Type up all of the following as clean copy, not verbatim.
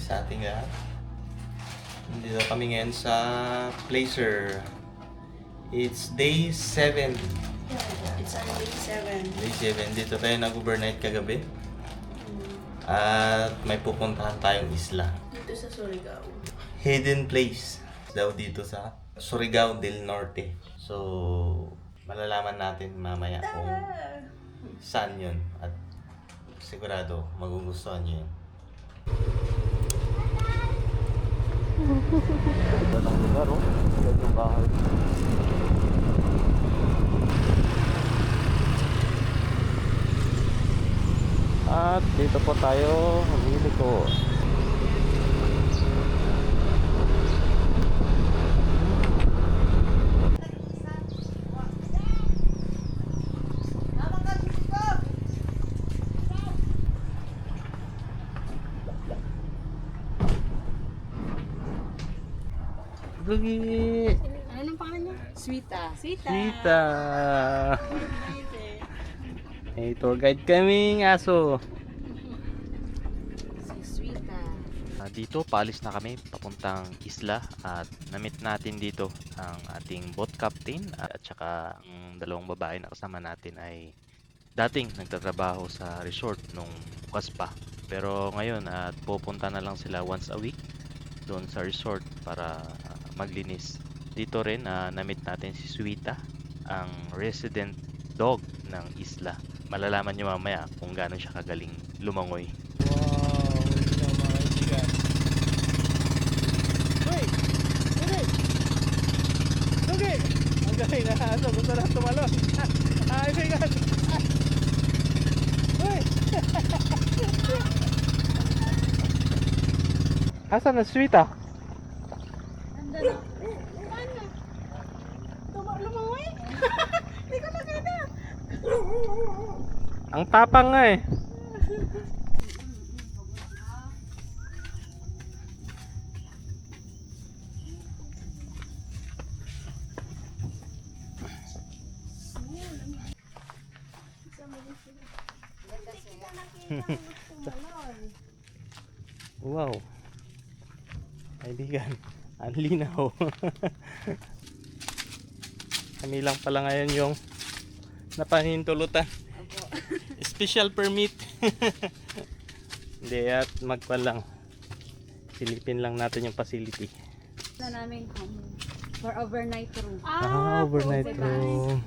sa ating lahat. Dito kami ngayon sa Placer. It's day 7. It's our day 7. Day 7. Dito tayo nag-overnight kagabi. At may pupuntahan tayong isla. Dito sa Surigao. Hidden place daw dito sa Surigao del Norte. So, malalaman natin mamaya kung saan yun. At sigurado magugustuhan nyo yun. Ganda ng lugar, oh. Ganda yung bahay. At dito po tayo humiliko. Lugi! Ano pangalan niya? Sweeta. Sita! May tour guide kaming aso. Si Sweeta. Dito, paalis na kami papuntang isla at na-meet natin dito ang ating boat captain at saka ang dalawang babae na kasama natin ay dating nagtatrabaho sa resort nung bukas pa. Pero ngayon at pupunta na lang sila once a week doon sa resort para maglinis. Dito rin na-meet natin si Sweeta, ang resident dog ng isla. Malalaman nyo mamaya kung gaano siya kagaling lumangoy. Wow, ito na mga kaibigan. Uy! Uy! Lugi! Ang galing na aso, gusto na tumalon. Ay, my God! Uy! Asan na Sweeta? Anda na. Paano? Lumangoy? Hindi ko nakita. Ang tapang nga eh. Wow. Kaibigan, ang linaw. Kami lang pala ngayon yung napahintulutan. Special permit. Hindi at magpa lang. Silipin lang natin yung facility. Na namin for overnight room. Overnight room.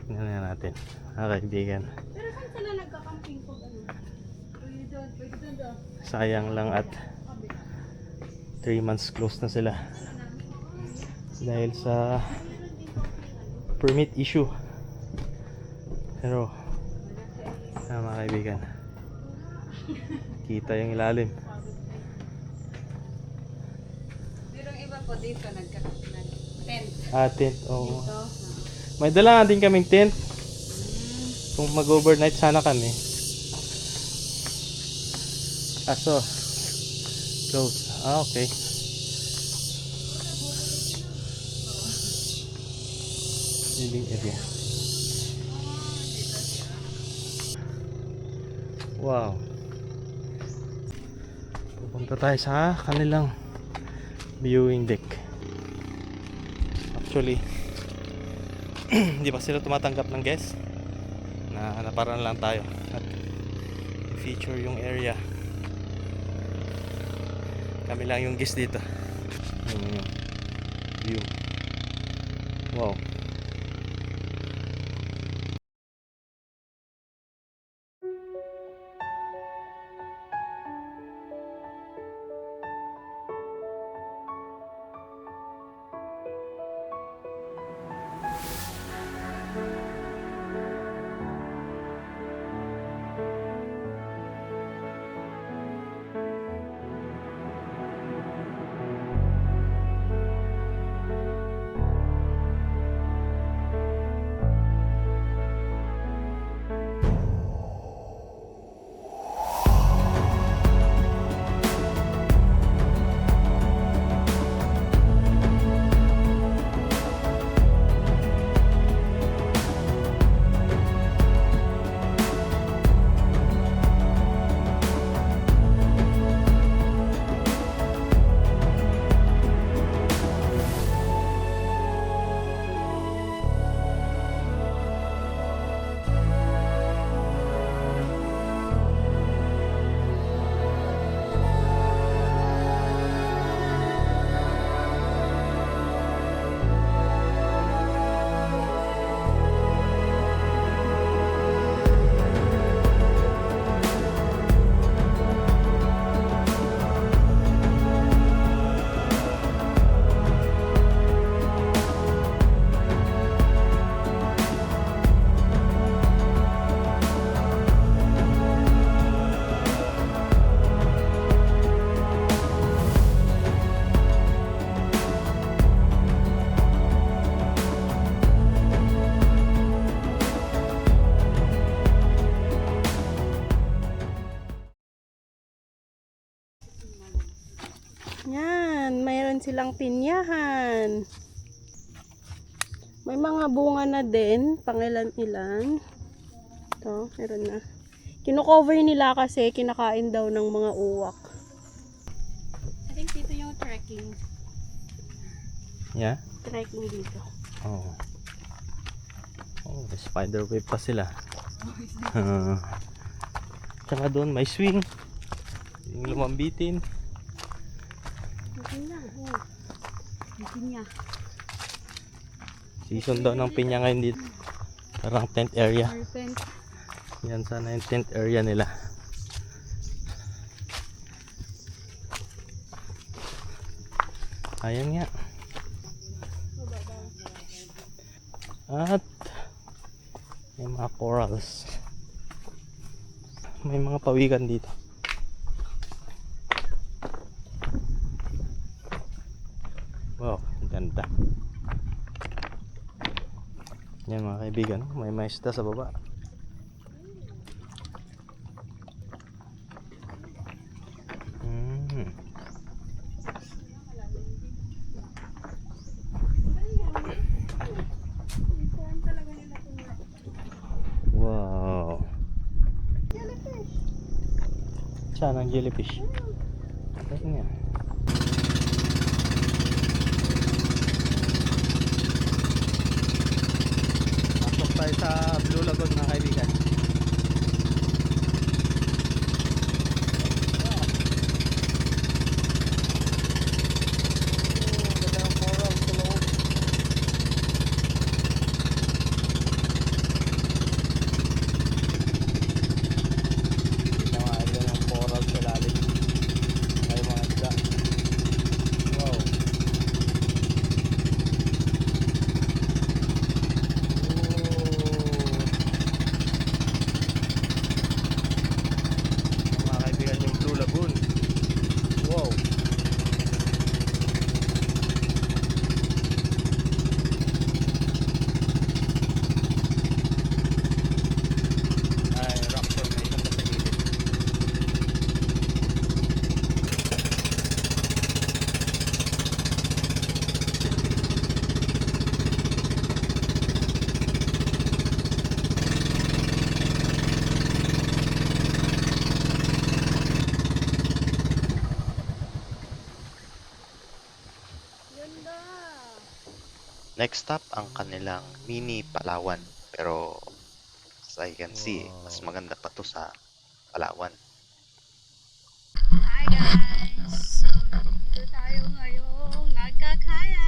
Tingnan na natin. Kaibigan. Pero saan sila nagka-camping pag ano? Pwede doon. Sayang lang at 3 months close na sila dahil sa permit issue. Pero mga kaibigan, kita yung ilalim. Pero yung iba po dito nag-tent. Tent, oo. Dito. May dala nga din kaming tent. Kung mag-overnight sana kami. Aso close. Okay. Living area. Wow. Pupunta tayo sa kanilang viewing deck. Actually, hindi pa sila tumatanggap ng guests. Naparaan lang tayo at i-feature yung area. Kami lang yung guest dito. Yung view. Wow. Yan, mayroon silang pinyahan. May mga bunga na din, pangilan-ilan. Ito, meron na. Kino-cover nila kasi kinakain daw ng mga uwak. I think dito yung trekking. Yeah? Trekking dito. Oh. Oh, may spider web pa sila. Tsaka doon may swing. Yung lumambitin. Okay na. Oh. Pinya. Season daw ng pinya ngayon dito. Parang tent area. Tent. Yan sana yung tent area nila. Ayan nga. At may mga corals. May mga pawikan dito. Wow, ganda. Yan mga kaibigan, may isda sa baba. Wow. Saan ang jellyfish? Ayun nga. Pasok tayo sa Blue Lagoon mga kaibigan. Next stop ang kanilang mini Palawan. Pero as I can see, mas maganda pa to sa Palawan. Hi guys! So, nandito tayo ngayong nagkakaya.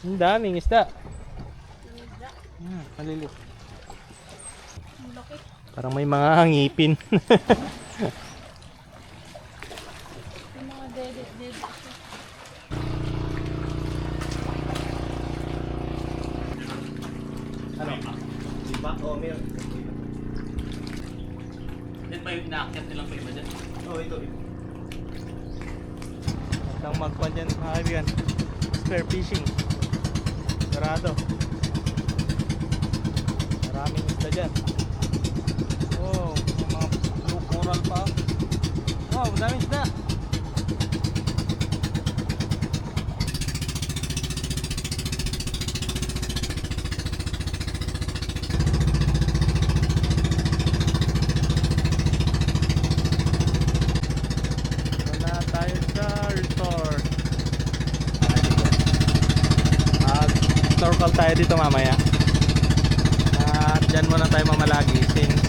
Ang daming isda. Isda. Malilit. Ang laki. Parang may mga ngipin. Yung mga dede. Ano? Diba? Oo, meron. Then may naakyat nilang pa iba dyan. Oo, ito. Huwag kang magkuhan dyan mga kaibigan. Spear fishing. Sarado. Maraming isda dyan. Oh, may mga blue coral pa. Wow, daming isda. Ito na tayo sa resort. Mag-snorkel tayo dito mamaya. At dyan muna tayo mamalagi since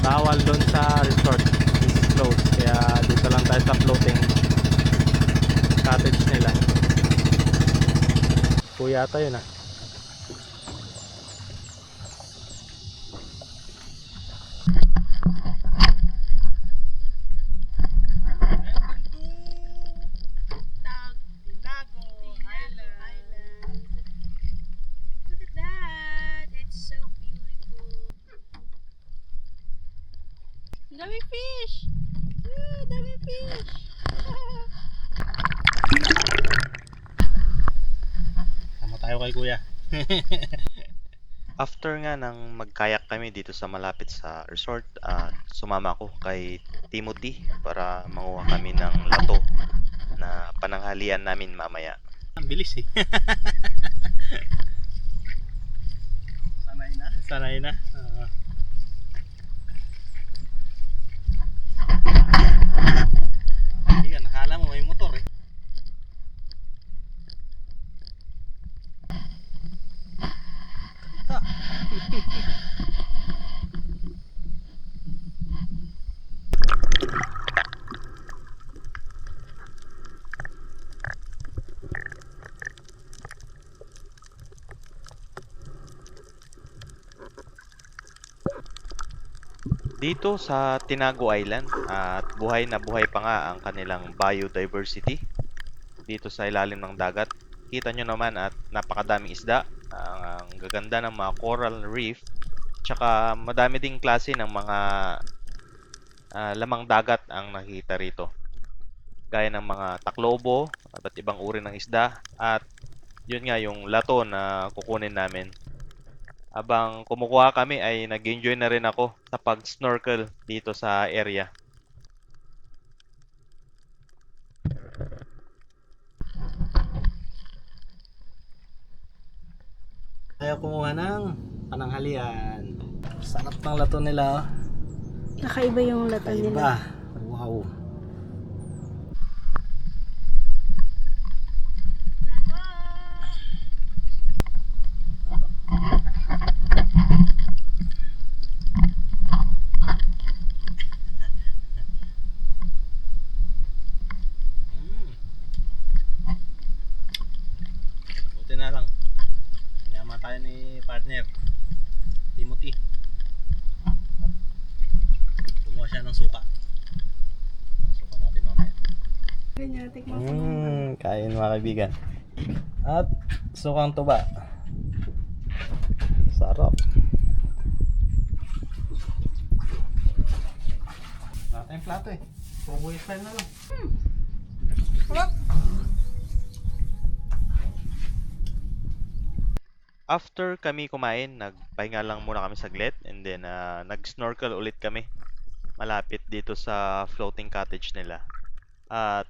bawal doon sa resort is closed. Kaya dito lang tayo sa floating cottage nila. Kuya ata yun ah. Island. Look at that. It's so beautiful. Dami fish. Dami fish. Sama tayo kay kuya. After nga nang magkayak kami dito sa malapit sa resort, sumama ko kay Timothy para manguha kami ng lato na pananghalian namin mamaya. Ang bilis eh. Sanay na. Sanay na. Hindi ka, nakala mo may motor eh. Kalita. Dito sa Tinago Island at buhay na buhay pa nga ang kanilang biodiversity dito sa ilalim ng dagat. Kita nyo naman at napakadaming isda, ang gaganda ng mga coral reef, tsaka madami ding klase ng mga lamang dagat ang nakikita rito. Gaya ng mga taklobo, at ibang uri ng isda, at yun nga yung lato na kukunin namin. Habang kumukuha kami ay nag-enjoy na rin ako sa pag-snorkel dito sa area. Tayo kumuha ng pananghalian. Sarap ng lato nila. Oh. Nakaiba yung lato nila. Kaiba. Wow. Buti na lang. Sinama tayo ni partner Timothy. At kumuha siya ng suka. Ang suka natin mamaya. Ganyan, tikman ko. Kain mga kaibigan. At sukang tuba. Sarap. Wala tayong plato eh. Pubuhay style na lang. Sarap. After kami kumain, nagpahinga lang muna kami saglit and then nag-snorkel ulit kami malapit dito sa floating cottage nila. At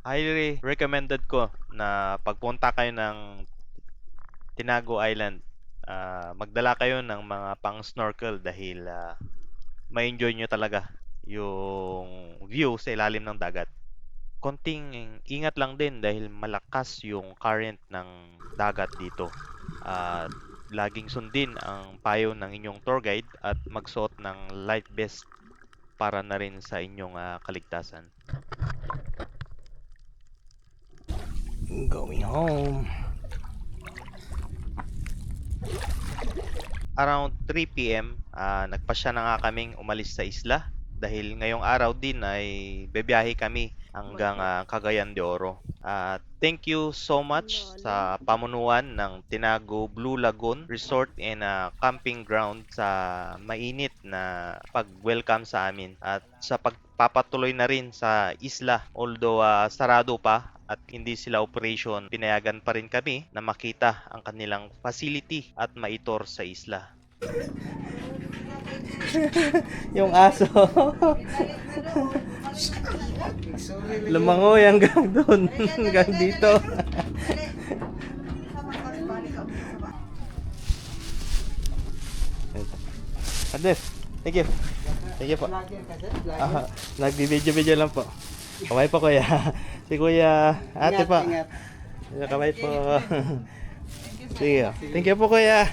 highly recommended ko na pagpunta kayo ng Tinago Island, magdala kayo ng mga pang-snorkel dahil ma-enjoy nyo talaga yung view sa ilalim ng dagat. Konting ingat lang din dahil malakas yung current ng dagat dito. At laging sundin ang payo ng inyong tour guide at magsuot ng life vest para na rin sa inyong kaligtasan. Going home. Around 3 PM, nagpasya na nga kaming umalis sa isla dahil ngayong araw din ay bebiyahe kami hanggang Cagayan de Oro. Thank you so much sa pamunuan ng Tinago Blue Lagoon Resort and Camping Ground sa mainit na pag-welcome sa amin at sa pagpapatuloy na rin sa isla. Although sarado pa at hindi sila operation, pinayagan pa rin kami na makita ang kanilang facility at maitor sa isla. Yung aso. Lumangoy hanggang doon. Hanggang dito. Ades, thank you. Thank you po. Nagbi-video lang po. Kamay po kuya. Si kuya, ate po. Kamay po. Sige. Thank you po kuya.